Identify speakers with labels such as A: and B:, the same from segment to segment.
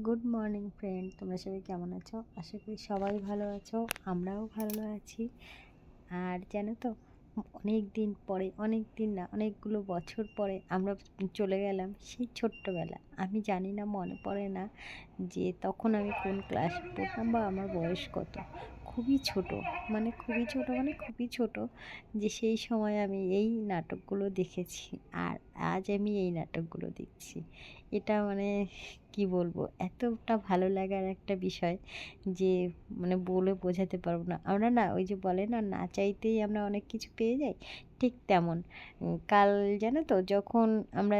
A: Good morning friend, তোমরা সবাই কেমন আছো? আশা করি সবাই ভালো আছো, আমরাও ভালো আছি। আর জানো তো, অনেক দিন পরে, অনেক দিন না, অনেকগুলো বছর পরে আমরা চলে গেলাম সেই ছোট্টবেলা। আমি জানি না, মনে পড়ে না যে তখন আমি কোন ক্লাসে পড়তাম বা আমার বয়স কত। খুবই ছোট, খুবই ছোট, যে সেই সময় আমি এই নাটকগুলো দেখেছি আর আজ আমি এই নাটকগুলো দেখছি। এটা কি বলবো, এতটা ভালো লাগার একটা বিষয় যে বলে বোঝাতে পারবো না। আমরা না, ওই যে বলে না, না চাইতেই আমরা অনেক কিছু পেয়ে যাই, ঠিক তেমন। কাল জানো তো, যখন আমরা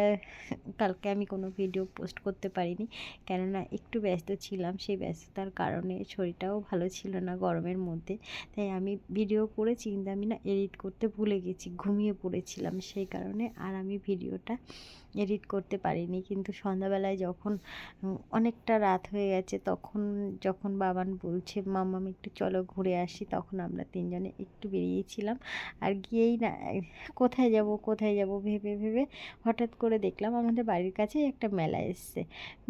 A: কালকে আমি কোনো ভিডিও পোস্ট করতে পারিনি, কেননা একটু ব্যস্ত ছিলাম। সেই ব্যস্ততার কারণে শরীরটাও ভালো ছিল না গরমের মধ্যে। তাই আমি ভিডিও করেছি, কিন্তু আমি না এডিট করতে ভুলে গেছি, ঘুমিয়ে পড়েছিলাম। সেই কারণে আর আমি ভিডিওটা এডিট করতে পারিনি। কিন্তু সন্ধ্যাবেলায় যখন অনেকটা রাত হয়ে গেছে, তখন যখন বাবান বলছে মাম্মাম একটু চলো ঘুরে আসি, তখন আমরা তিনজনে একটু বেরিয়েছিলাম। আর গিয়েই না, কোথায় যাব ভেবে ভেবে হঠাৎ করে দেখলাম আমাদের বাড়ির কাছেই একটা মেলা এসছে।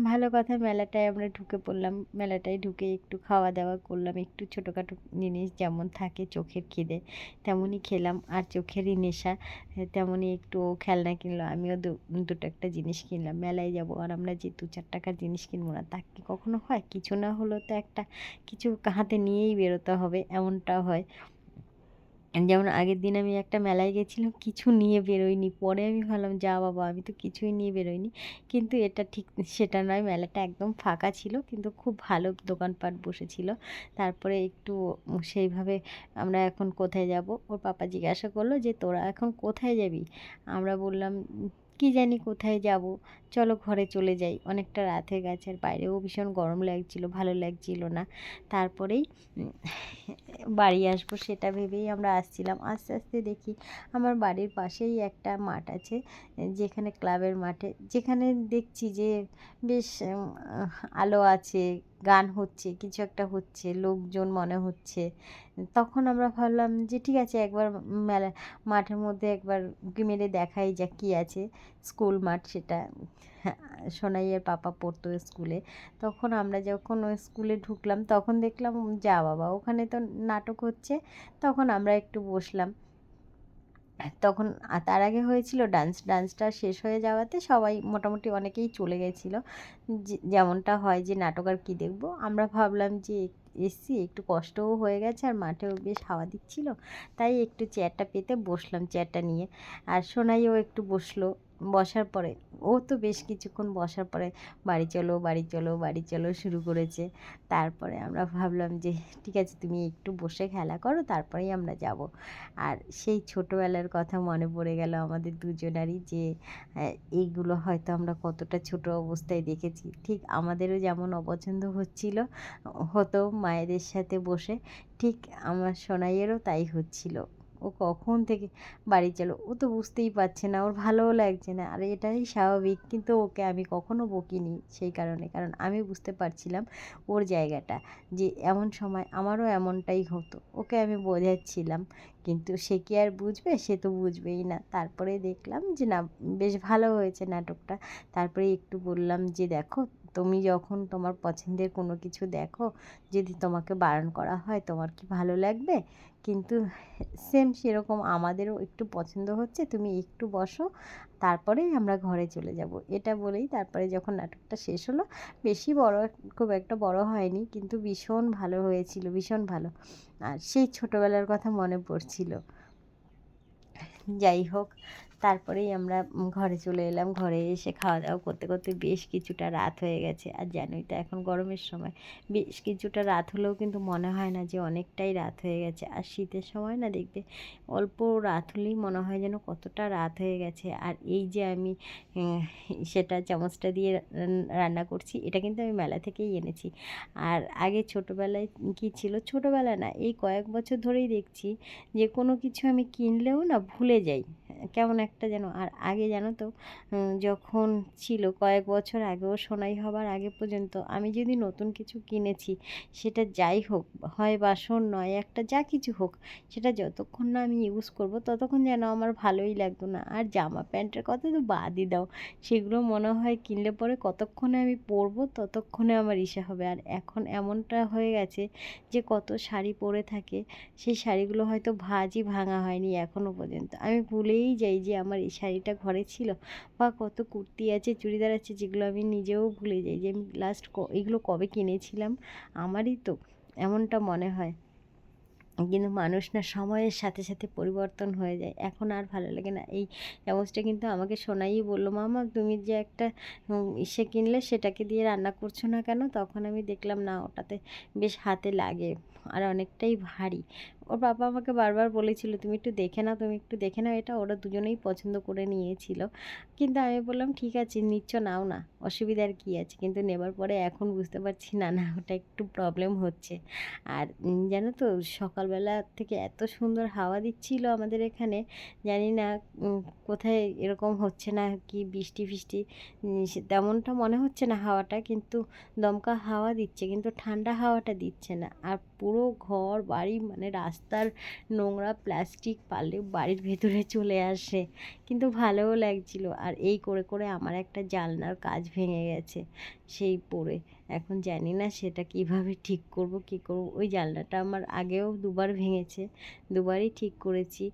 A: ভালো কথা, মেলাটায় আমরা ঢুকে পড়লাম। মেলাটায় ঢুকে একটু খাওয়া দাওয়া করলাম, একটু ছোটোখাটো জিনিস যেমন থাকে, চোখের খিদে তেমনই খেলাম, আর চোখেরই নেশা তেমনই একটু খেলনা কিনলো। আমিও দুটো একটা জিনিস কিনলাম। মেলায় যাব আর আমরা যে 2-4 টাকার জিনিস কিনবো না, তা কি কখনো হয়? কিছু না হলেও তো একটা কিছু হাতে নিয়েই বেরোতে হবে, এমনটা হয়। যেমন আগের দিন আমি একটা মেলায় গেছিলাম, কিছু নিয়ে বেরোইনি। পরে আমি ভাবলাম, যা বাবা, আমি তো কিছুই নিয়ে বেরোইনি। কিন্তু এটা ঠিক সেটা নয়, মেলাটা একদম ফাঁকা ছিল, কিন্তু খুব ভালো দোকানপাট বসেছিল। তারপরে একটু সেইভাবে আমরা এখন কোথায় যাব, ওর পাপা জিজ্ঞাসা করলো যে তোরা এখন কোথায় যাবি? আমরা বললাম কি জানি কোথায় যাব, চলো ঘরে চলে যাই। অনেকটা রাত হয়ে গেছে, আর বাইরেও ভীষণ গরম লাগছিল, ভালো লাগছিল না। তারপরেই বাড়ি আসবো সেটা ভেবেই আমরা আসছিলাম। আস্তে আস্তে দেখি আমার বাড়ির পাশেই একটা মাঠ আছে, যেখানে ক্লাবের মাঠে, যেখানে দেখছি যে বেশ আলো আছে, গান হচ্ছে, কিছু একটা হচ্ছে, লোকজন মনে হচ্ছে। তখন আমরা ভাবলাম যে ঠিক আছে, একবার মেলা মাঠের মধ্যে একবার উঁকি মেরে দেখাই যাক কী আছে। স্কুল মাঠ সেটা, সোনাইয়ের পাপা পড়তো স্কুলে। তখন আমরা যখন ওই স্কুলে ঢুকলাম, তখন দেখলাম যা বাবা, ওখানে তো নাটক হচ্ছে। তখন আমরা একটু বসলাম। তখন তার আগে হয়েছিল ডান্সটা শেষ হয়ে যাওয়াতে সবাই মোটামুটি অনেকেই চলে গেছিলো। যেমনটা হয় যে নাটক আর কী দেখবো, আমরা ভাবলাম যে এসছি, একটু কষ্টও হয়ে গেছে আর মাঠেও বেশ হাওয়া দিচ্ছিল, তাই একটু চেয়ারটা পেতে বসলাম, চেয়ারটা নিয়ে। আর সোনাইও একটু বসলো। বসার পরে ও তো বেশ কিছুক্ষণ বসার পরে বাড়ি চলো, বাড়ি চলো, বাড়ি চলো শুরু করেছে। তারপরে আমরা ভাবলাম যে ঠিক আছে, তুমি একটু বসে খেলা করো, তারপরেই আমরা যাব। আর সেই ছোটোবেলার কথা মনে পড়ে গেল আমাদের দুজনারই, যে এইগুলো হয়তো আমরা কতটা ছোট অবস্থায় দেখেছি। ঠিক আমাদেরও যেমন অপছন্দ হতো মায়েদের সাথে বসে, ঠিক আমার সোনাইয়েরও তাই হচ্ছিল। ও কখন থেকে বাড়ি চলো, ও তো বুঝতেই পারছে না, ওর ভালোও লাগছে না, আর এটাই স্বাভাবিক। কিন্তু ওকে আমি কখনো বকিনি সেই কারণে, কারণ আমি বুঝতে পারছিলাম ওর জায়গাটা, যে এমন সময় আমারও এমনটাই হতো। ওকে আমি বোঝাচ্ছিলাম, কিন্তু সে কি আর বুঝবে? সে তো বুঝবেই না। তারপরে দেখলাম যে না, বেশ ভালো হয়েছে নাটকটা। তারপরে একটু বললাম যে দেখো, তুমি যখন তোমার পছন্দের কোনো কিছু দেখো, যদি তোমাকে বারণ করা হয়, তোমার কি ভালো লাগবে? কিন্তু সেম সেরকম আমাদেরও একটু পছন্দ হচ্ছে, তুমি একটু বসো, তারপরেই আমরা ঘরে চলে যাব। এটা বলেই তারপরে যখন নাটকটা শেষ হলো, বেশি বড়, খুব একটা বড় হয়নি, কিন্তু ভীষণ ভালো হয়েছিল, ভীষণ ভালো। আর সেই ছোটোবেলার কথা মনে পড়ছিল। যাই হোক, তারপরেই আমরা ঘরে চলে এলাম। ঘরে এসে খাওয়া দাওয়া করতে করতে বেশ কিছুটা রাত হয়ে গেছে। আর জানোই তো, এখন গরমের সময় বেশ কিছুটা রাত হলেও কিন্তু মনে হয় না যে অনেকটাই রাত হয়ে গেছে। আর শীতের সময় না, দেখবে অল্প রাত হলেই মনে হয় যেন কতটা রাত হয়ে গেছে। আর এই যে আমি সেটা চামচটা দিয়ে রান্না করছি, এটা কিন্তু আমি মেলা থেকেই এনেছি। আর আগে ছোটোবেলায় কী ছিল, ছোটোবেলা না, এই কয়েক বছর ধরেই দেখছি যে কোনো কিছু আমি কিনলেও না ভুলে যাই। কেমন একটা যেন। আর আগে জানো তো যখন ছিল কয়েক বছর আগেও সোনাই হবার আগে পর্যন্ত আমি যদি নতুন কিছু কিনেছি, সেটা যাই হোক, হয় বাসন নয় একটা যা কিছু হোক, সেটা যতক্ষণ না আমি ইউজ করব ততক্ষণ যেন আমার ভালোই লাগতো না। আর জামা প্যান্টের কথা তো বাদই দাও, সেগুলো মনে হয় কিনলে পরে কতক্ষণে আমি পরবো ততক্ষণে আমার ইসে হবে। আর এখন এমনটা হয়ে গেছে যে কত শাড়ি পরে থাকে, সেই শাড়িগুলো হয়তো ভাঁজই ভাঙা হয়নি এখনও পর্যন্ত। আমি ভুলেই যাই যে আমার এই শাড়িটা ঘরে ছিল, বা কত কুর্তি আছে, চুড়িদার আছে, যেগুলো আমি নিজেও ভুলে যাই যে আমি লাস্ট এগুলো কবে কিনেছিলাম। আমারই তো এমনটা মনে হয়। কিন্তু মানুষ না সময়ের সাথে সাথে পরিবর্তন হয়ে যায়, এখন আর ভালো লাগে না। এই চামচটা কিন্তু আমাকে সোনাই বললো, মামা তুমি যে একটা ইসে কিনলে সেটাকে দিয়ে রান্না করছো না কেন? তখন আমি দেখলাম না, ওটাতে বেশ হাতে লাগে আর অনেকটাই ভারী। ওর বাবা আমাকে বারবার বলেছিল তুমি একটু দেখে নাও, তুমি একটু দেখে নাও এটা। ওরা দুজনেই পছন্দ করে নিয়েছিল, কিন্তু আমি বললাম ঠিক আছে নিচ্ছ নাও না, অসুবিধার কী আছে। কিন্তু নেবার পরে এখন বুঝতে পারছি না না ওটা একটু প্রবলেম হচ্ছে। আর জানো তো সকালবেলা থেকে এত সুন্দর হাওয়া দিচ্ছিল আমাদের এখানে, জানি না উম, কোথায় এরকম হচ্ছে না কি বৃষ্টি ফিষ্টি, তেমনটা মনে হচ্ছে না হাওয়াটা, কিন্তু দমকা হাওয়া দিচ্ছে কিন্তু ঠান্ডা হাওয়াটা দিচ্ছে না। আর পুরো ঘর বাড়ি মানে রাস্তার নোংরা প্লাস্টিক পারলে বাড়ির ভেতরে চলে আসে, কিন্তু ভালোও লাগছিল। আর এই করে করে আমার একটা জানলার কাচ ভেঙে গেছে সেই পড়ে। এখন জানি না সেটা কিভাবে ঠিক করব, কী করব। ওই জানলাটা আমার আগেও দুবার ভেঙেছে, দুবারই ঠিক করেছি।